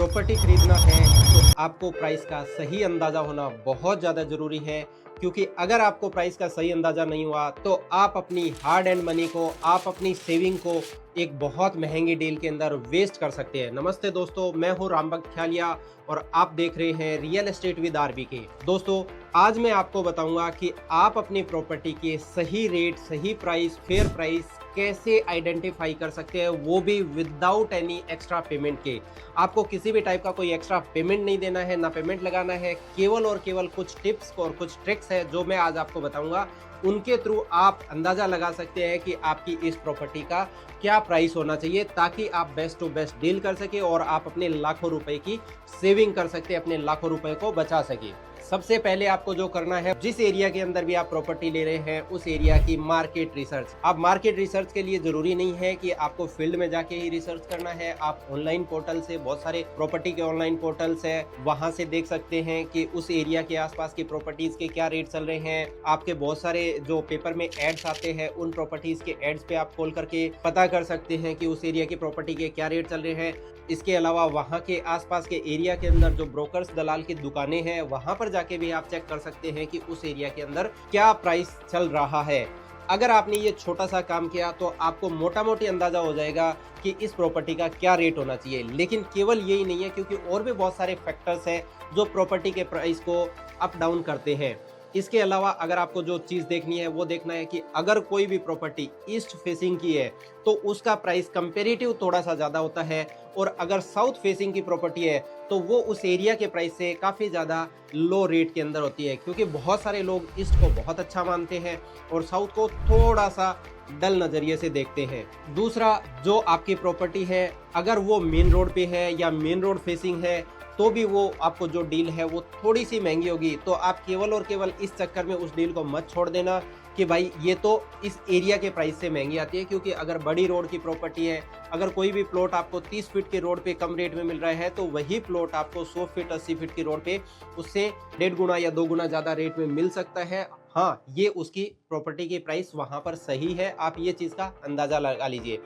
Property खरीदना है तो आपको प्राइस का सही अंदाज़ा होना बहुत ज़्यादा ज़रूरी है, क्योंकि अगर आपको प्राइस का सही अंदाज़ा नहीं हुआ तो आप अपनी हार्ड एंड मनी को, आप अपनी सेविंग को एक बहुत महंगी डील के अंदर वेस्ट कर सकते हैं। नमस्ते दोस्तों, मैं हूं रामभक्त ख्यालिया और आप देख रहे हैं रियल एस्टेट विद आरबी के। दोस्तों, आज मैं आपको बताऊंगा कि आप अपनी प्रॉपर्टी के सही रेट, सही प्राइस, फेयर प्राइस कैसे आइडेंटिफाई कर सकते हैं, वो भी विदाउट एनी एक्स्ट्रा पेमेंट के। आपको किसी भी टाइप का कोई एक्स्ट्रा पेमेंट नहीं देना है, ना पेमेंट लगाना है। केवल और केवल कुछ टिप्स और कुछ ट्रिक्स है जो मैं आज आपको बताऊंगा। उनके थ्रू आप अंदाजा लगा सकते हैं कि आपकी इस प्रॉपर्टी का क्या प्राइस होना चाहिए, ताकि आप बेस्ट टू बेस्ट डील कर सके और आप अपने लाखों रुपए की सेविंग कर सकते, अपने लाखों रुपए को बचा सके। सबसे पहले आपको जो करना है, जिस एरिया के अंदर भी आप प्रॉपर्टी ले रहे हैं उस एरिया की मार्केट रिसर्च। आप मार्केट रिसर्च के लिए जरूरी नहीं है कि आपको फील्ड में जाके ही रिसर्च करना है। आप ऑनलाइन पोर्टल से, बहुत सारे प्रॉपर्टी के ऑनलाइन पोर्टल्स है, वहां से देख सकते हैं कि उस एरिया के आसपास की प्रॉपर्टीज के क्या रेट चल रहे हैं। आपके बहुत सारे जो पेपर में एड्स आते हैं, उन प्रॉपर्टीज के एड्स पे आप खोल करके पता कर सकते हैं कि उस एरिया की प्रॉपर्टी के क्या रेट चल रहे हैं। इसके अलावा वहाँ के आसपास के एरिया के अंदर जो ब्रोकर्स, दलाल की दुकानें हैं, वहां पर जाके भी आप चेक कर सकते हैं कि उस एरिया के अंदर क्या प्राइस चल रहा है। अगर आपने ये छोटा सा काम किया तो आपको मोटा मोटी अंदाजा हो जाएगा कि इस प्रॉपर्टी का क्या रेट होना चाहिए। लेकिन केवल यही नहीं है, क्योंकि और भी बहुत सारे फैक्टर्स हैं जो प्रॉपर्टी के प्राइस को अप डाउन करते हैं। इसके अलावा अगर आपको जो चीज़ देखनी है वो देखना है कि अगर कोई भी प्रॉपर्टी ईस्ट फेसिंग की है तो उसका प्राइस कंपेरेटिव थोड़ा सा ज़्यादा होता है, और अगर साउथ फेसिंग की प्रॉपर्टी है तो वो उस एरिया के प्राइस से काफ़ी ज़्यादा लो रेट के अंदर होती है, क्योंकि बहुत सारे लोग ईस्ट को बहुत अच्छा मानते हैं और साउथ को थोड़ा सा डल नज़रिए से देखते हैं। दूसरा, जो आपकी प्रॉपर्टी है अगर वो मेन रोड पे है या मेन रोड फेसिंग है तो भी वो आपको जो डील है वो थोड़ी सी महंगी होगी। तो आप केवल और केवल इस चक्कर में उस डील को मत छोड़ देना कि भाई ये तो इस एरिया के प्राइस से महंगी आती है, क्योंकि अगर बड़ी रोड की प्रॉपर्टी है, अगर कोई भी प्लॉट आपको 30 फीट के रोड पे कम रेट में मिल रहा है तो वही प्लॉट आपको 100 फीट 80 फीट की रोड पे उससे 1.5 गुना या 2 गुना ज़्यादा रेट में मिल सकता है। हाँ, ये उसकी प्रॉपर्टी की प्राइस वहाँ पर सही है, आप ये चीज़ का अंदाज़ा लगा लीजिए।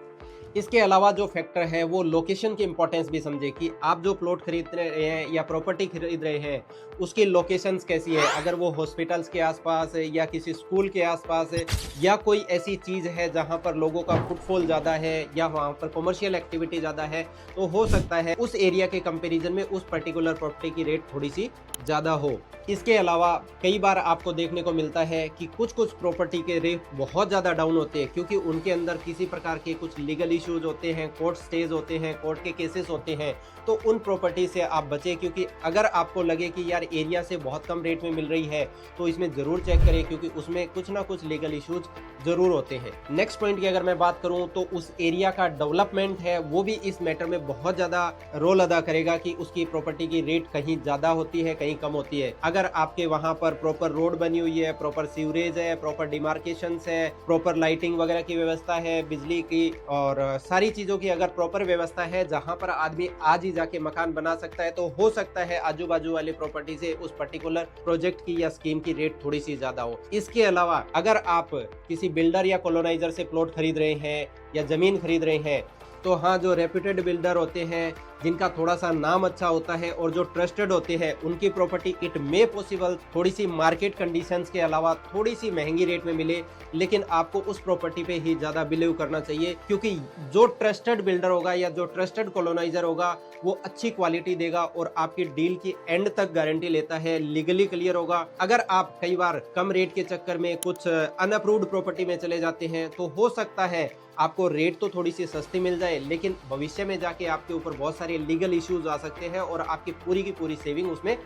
इसके अलावा जो फैक्टर है वो लोकेशन की इंपॉर्टेंस भी समझे कि आप जो प्लॉट खरीद रहे हैं या प्रॉपर्टी खरीद रहे हैं उसकी लोकेशंस कैसी है। अगर वो हॉस्पिटल्स के आसपास है या किसी स्कूल के आसपास है या कोई ऐसी चीज़ है जहां पर लोगों का फुटफॉल ज़्यादा है या वहां पर कमर्शियल एक्टिविटी ज़्यादा है, तो हो सकता है उस एरिया के कंपेरिजन में उस पर्टिकुलर प्रॉपर्टी की रेट थोड़ी सी ज़्यादा हो। इसके अलावा कई बार आपको देखने को मिलता है कि कुछ प्रॉपर्टी के रेट बहुत ज़्यादा डाउन होते हैं, क्योंकि उनके अंदर किसी प्रकार के कुछ लीगल इश्यूज होते हैं, कोर्ट स्टेज होते हैं, कोर्ट के केसेस होते हैं। तो उन प्रॉपर्टी से आप बचें, क्योंकि अगर आपको लगे कि यार एरिया से बहुत कम रेट में मिल रही है तो इसमें ज़रूर चेक करें, क्योंकि उसमें कुछ ना कुछ लीगल इश्यूज ज़रूर होते हैं। नेक्स्ट पॉइंट की अगर मैं बात करूं तो उस एरिया का डेवलपमेंट है वो भी इस मैटर में बहुत ज़्यादा रोल अदा करेगा कि उसकी प्रॉपर्टी की रेट कहीं ज़्यादा होती है, कहीं कम होती है। अगर आपके वहाँ पर प्रॉपर रोड बनी हुई है, प्रॉपर सीवरेज है, प्रॉपर डिमार्केशन है, प्रॉपर लाइटिंग वगैरह की व्यवस्था है, बिजली की और सारी चीज़ों की अगर प्रॉपर व्यवस्था है जहाँ पर आदमी आज ही जाके मकान बना सकता है, तो हो सकता है आजू बाजू वाली प्रॉपर्टी से उस पर्टिकुलर प्रोजेक्ट की या स्कीम की रेट थोड़ी सी ज्यादा हो। इसके अलावा अगर आप किसी बिल्डर या कॉलोनाइजर से प्लॉट खरीद रहे हैं या जमीन खरीद रहे हैं, तो हाँ, जो रेप्यूटेड बिल्डर होते हैं, जिनका थोड़ा सा नाम अच्छा होता है और जो ट्रस्टेड होते हैं, उनकी प्रॉपर्टी इट मे पॉसिबल थोड़ी सी मार्केट कंडीशंस के अलावा थोड़ी सी महंगी रेट में मिले, लेकिन आपको उस प्रॉपर्टी पे ही ज़्यादा बिलीव करना चाहिए, क्योंकि जो ट्रस्टेड बिल्डर होगा या जो ट्रस्टेड कॉलोनाइजर होगा वो अच्छी क्वालिटी देगा और आपकी डील की एंड तक गारंटी लेता है, लीगली क्लियर होगा। अगर आप कई बार कम रेट के चक्कर में कुछ अनअप्रूव्ड प्रॉपर्टी में चले जाते हैं तो हो सकता है आपको रेट तो थोड़ी सी सस्ती मिल जाए, लेकिन भविष्य में जाके आपके ऊपर बहुत सारे लीगल इश्यूज आ सकते हैं और आपकी पूरी की पूरी सेविंग उसमें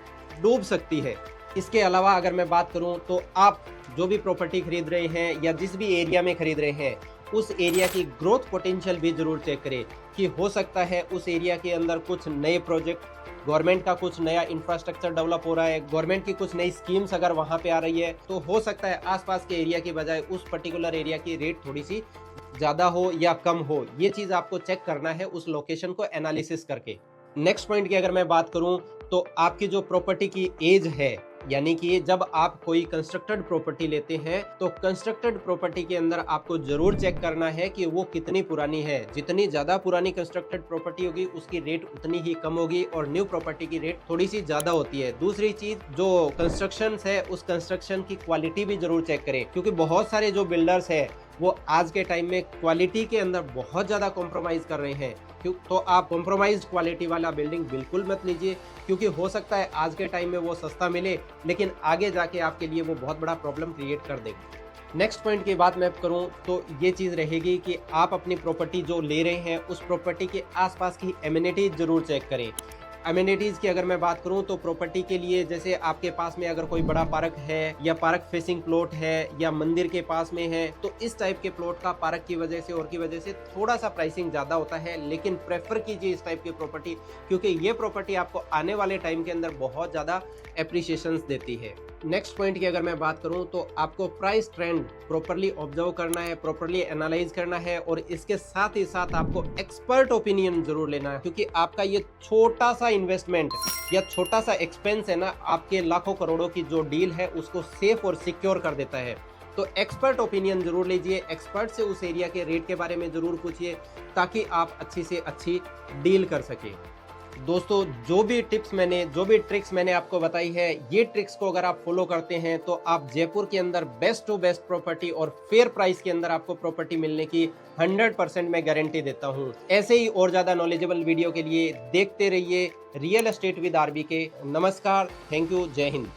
डूब सकती है। इसके अलावा अगर मैं बात करूं तो आप जो भी प्रॉपर्टी खरीद रहे हैं या जिस भी एरिया में खरीद रहे हैं उस एरिया की ग्रोथ पोटेंशियल भी जरूर चेक करें कि हो सकता है उस एरिया के अंदर कुछ नए प्रोजेक्ट, गवर्नमेंट का कुछ नया इंफ्रास्ट्रक्चर डेवलप हो रहा है, गवर्नमेंट की कुछ नई स्कीम्स अगर वहां पे आ रही है, तो हो सकता है आसपास के एरिया की बजाय उस पर्टिकुलर एरिया की रेट थोड़ी सी ज़्यादा हो या कम हो। ये चीज़ आपको चेक करना है उस लोकेशन को एनालिसिस करके। नेक्स्ट पॉइंट की अगर मैं बात करूं तो आपकी जो प्रॉपर्टी की एज है यानी कि जब आप कोई कंस्ट्रक्टेड प्रॉपर्टी लेते हैं तो कंस्ट्रक्टेड प्रॉपर्टी के अंदर आपको जरूर चेक करना है कि वो कितनी पुरानी है। जितनी ज्यादा पुरानी कंस्ट्रक्टेड प्रॉपर्टी होगी उसकी रेट उतनी ही कम होगी और न्यू प्रॉपर्टी की रेट थोड़ी सी ज्यादा होती है। दूसरी चीज, जो कंस्ट्रक्शन है उस कंस्ट्रक्शन की क्वालिटी भी जरूर चेक करें, क्योंकि बहुत सारे जो बिल्डर्स है वो आज के टाइम में क्वालिटी के अंदर बहुत ज्यादा कॉम्प्रोमाइज कर रहे हैं। तो आप कॉम्प्रोमाइज्ड क्वालिटी वाला बिल्डिंग बिल्कुल मत लीजिए, क्योंकि हो सकता है आज के टाइम में वो सस्ता मिले लेकिन आगे जाके आपके लिए वो बहुत बड़ा प्रॉब्लम क्रिएट कर देगा। नेक्स्ट पॉइंट की बात मैं करूं तो ये चीज़ रहेगी कि आप अपनी प्रॉपर्टी जो ले रहे हैं उस प्रॉपर्टी के आसपास की एमिनिटीज जरूर चेक करें। अमेनिटीज़ की अगर मैं बात करूं तो प्रॉपर्टी के लिए जैसे आपके पास में अगर कोई बड़ा पार्क है या पार्क फेसिंग प्लॉट है या मंदिर के पास में है, तो इस टाइप के प्लॉट का पार्क की वजह से और की वजह से थोड़ा सा प्राइसिंग ज़्यादा होता है, लेकिन प्रेफर कीजिए इस टाइप की प्रॉपर्टी, क्योंकि ये प्रॉपर्टी आपको आने वाले टाइम के अंदर बहुत ज़्यादा एप्रिसिएशन देती है। नेक्स्ट पॉइंट की अगर मैं बात करूं तो आपको प्राइस ट्रेंड प्रॉपर्ली ऑब्जर्व करना है, प्रॉपर्ली एनालाइज करना है और इसके साथ ही साथ आपको एक्सपर्ट ओपिनियन जरूर लेना है, क्योंकि आपका ये छोटा सा इन्वेस्टमेंट या छोटा सा एक्सपेंस है ना, आपके लाखों करोड़ों की जो डील है उसको सेफ और सिक्योर कर देता है। तो एक्सपर्ट ओपिनियन जरूर लीजिए, एक्सपर्ट से उस एरिया के रेट के बारे में जरूर पूछिए ताकि आप अच्छी से अच्छी डील कर सके। दोस्तों, जो भी ट्रिक्स मैंने आपको बताई है, ये ट्रिक्स को अगर आप फॉलो करते हैं तो आप जयपुर के अंदर बेस्ट टू बेस्ट प्रॉपर्टी और फेयर प्राइस के अंदर आपको प्रॉपर्टी मिलने की 100% मैं गारंटी देता हूं। ऐसे ही और ज्यादा नॉलेजेबल वीडियो के लिए देखते रहिए रियल एस्टेट विद आरबी के। नमस्कार, थैंक यू, जय हिंद।